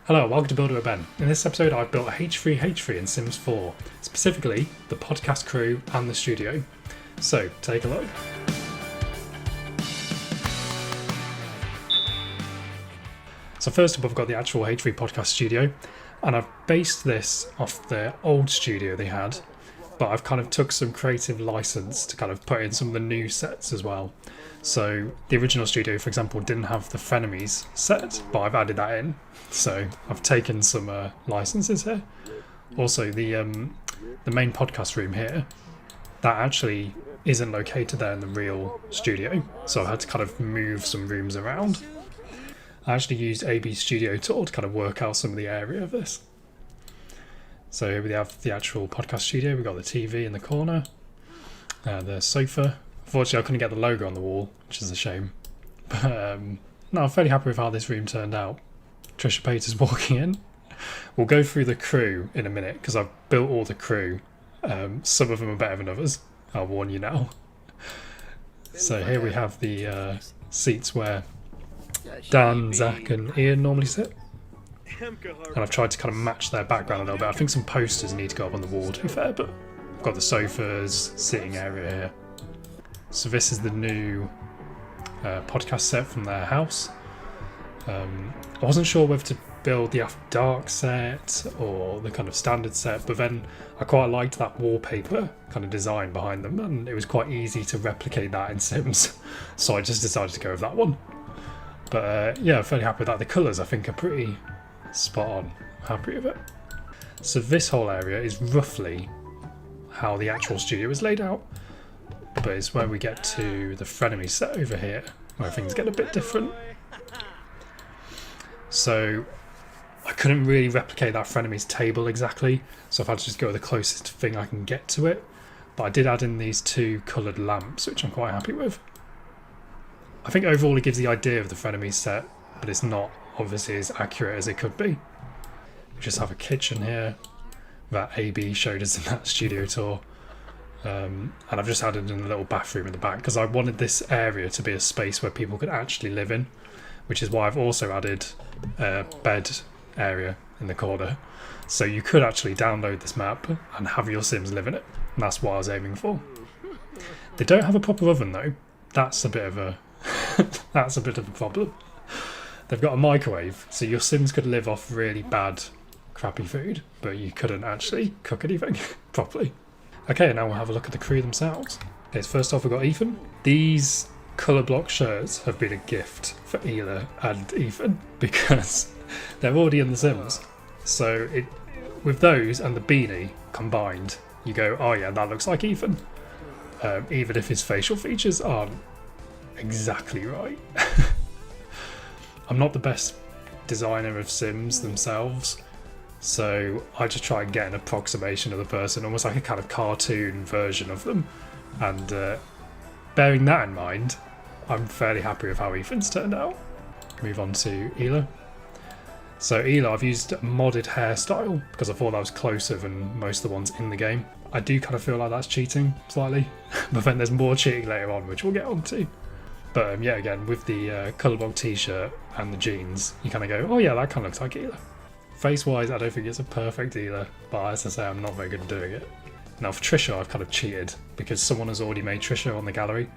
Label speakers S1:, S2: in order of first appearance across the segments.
S1: Hello, welcome to Builder with Ben. In this episode I've built H3H3 in Sims 4, specifically the podcast crew and the studio. So, take a look. So first up I've got the actual H3 podcast studio, and I've based this off the old studio they had, but I've kind of took some creative license to kind of put in some of the new sets as well. So the original studio, for example, didn't have the frenemies set, but I've added that in. So I've taken some licenses here. Also, the main podcast room here, that actually isn't located there in the real studio, so I've had to kind of move some rooms around. I actually used AB Studio Tool to kind of work out some of the area of this. So here we have the actual podcast studio. We've got the TV in the corner, the sofa. Unfortunately, I couldn't get the logo on the wall, which is a shame. But no, I'm fairly happy with how this room turned out. Trisha Paytas walking in. We'll go through the crew in a minute because I've built all the crew. Some of them are better than others. I'll warn you now. So here we have the seats where Dan, Zach and Ian normally sit. And I've tried to kind of match their background a little bit. I think some posters need to go up on the wall, to be fair, but I've got the sofas, sitting area here. So this is the new podcast set from their house. I wasn't sure whether to build the After Dark set or the kind of standard set, but then I quite liked that wallpaper kind of design behind them, and it was quite easy to replicate that in Sims, so I just decided to go with that one. But yeah, I'm fairly happy with that. The colours I think are pretty spot on. Happy with it. So this whole area is roughly how the actual studio is laid out, but it's where we get to the frenemy set over here where things get a bit different. So I couldn't really replicate that frenemy's table exactly, so I've had to just go with the closest thing I can get to it. But I did add in these two coloured lamps, which I'm quite happy with. I think overall it gives the idea of the frenemy set, but it's not obviously as accurate as it could be. We just have a kitchen here that AB showed us in that studio tour. And I've just added in a little bathroom in the back because I wanted this area to be a space where people could actually live in, which is why I've also added a bed area in the corner. So you could actually download this map and have your Sims live in it. And that's what I was aiming for. They don't have a proper oven though. That's a bit of a that's a bit of a problem. They've got a microwave, so your Sims could live off really bad, crappy food, but you couldn't actually cook anything properly. Okay, now we'll have a look at the crew themselves. Okay, so first off we've got Ethan. These colour block shirts have been a gift for Ela and Ethan because they're already in The Sims. So with those and the beanie combined, you go, oh yeah, that looks like Ethan. Even if his facial features aren't exactly right. I'm not the best designer of Sims themselves, so I just try and get an approximation of the person, almost like a kind of cartoon version of them. And bearing that in mind, I'm fairly happy with how Ethan's turned out. Move on to Ela. So Ela, I've used a modded hairstyle because I thought that was closer than most of the ones in the game. I do kind of feel like that's cheating slightly, but then there's more cheating later on, which we'll get on to. But yeah, again, with the colour block t-shirt and the jeans, you kind of go, oh yeah, that kind of looks like Ela. Face-wise, I don't think it's a perfect Ela, but as I say, I'm not very good at doing it. Now for Trisha, I've kind of cheated because someone has already made Trisha on the gallery.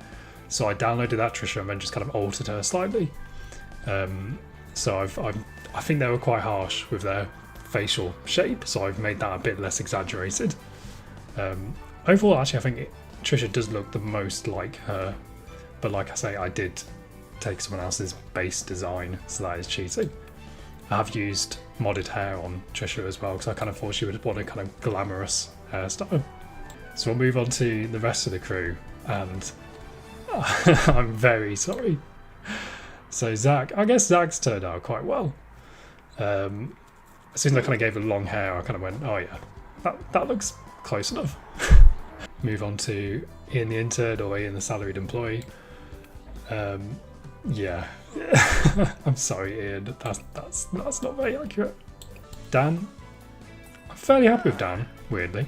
S1: So I downloaded that Trisha and then just kind of altered her slightly. So I think they were quite harsh with their facial shape, so I've made that a bit less exaggerated. Overall, actually, I think Trisha does look the most like her. But like I say, I did take someone else's base design, so that is cheating. I have used modded hair on Trisha as well, because I kind of thought she would want a kind of glamorous hairstyle. So we'll move on to the rest of the crew, and I'm very sorry. So Zach, I guess Zach's turned out quite well. As soon as I kind of gave her long hair, I kind of went, oh yeah, that looks close enough. Move on to Ian the intern or Ian the salaried employee. Yeah, I'm sorry Ian, that's not very accurate. Dan, I'm fairly happy with Dan, weirdly.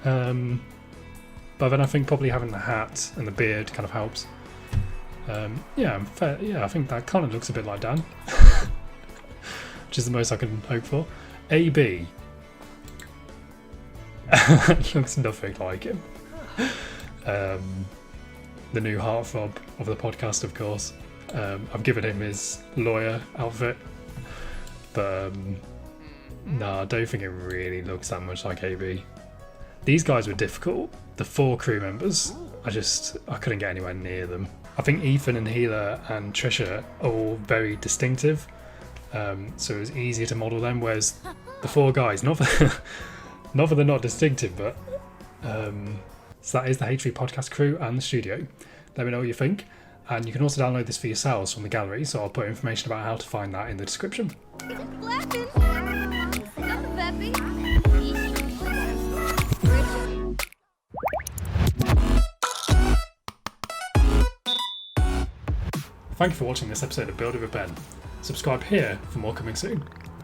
S1: But then I think probably having the hat and the beard kind of helps. Yeah, I think that kind of looks a bit like Dan. which is the most I can hope for. AB looks nothing like him. The new heartthrob of the podcast, of course. I've given him his lawyer outfit, but no, I don't think it really looks that much like AB. These guys were difficult. The 4 crew members, I couldn't get anywhere near them. I think Ethan and Gila and Trisha are all very distinctive, so it was easier to model them, whereas the 4 guys, not that they're not distinctive, but so that is the H3 podcast crew and the studio. Let me know what you think, and you can also download this for yourselves from the gallery, so I'll put information about how to find that in the description. Thank you for watching this episode of Build It with Ben. Subscribe here for more coming soon.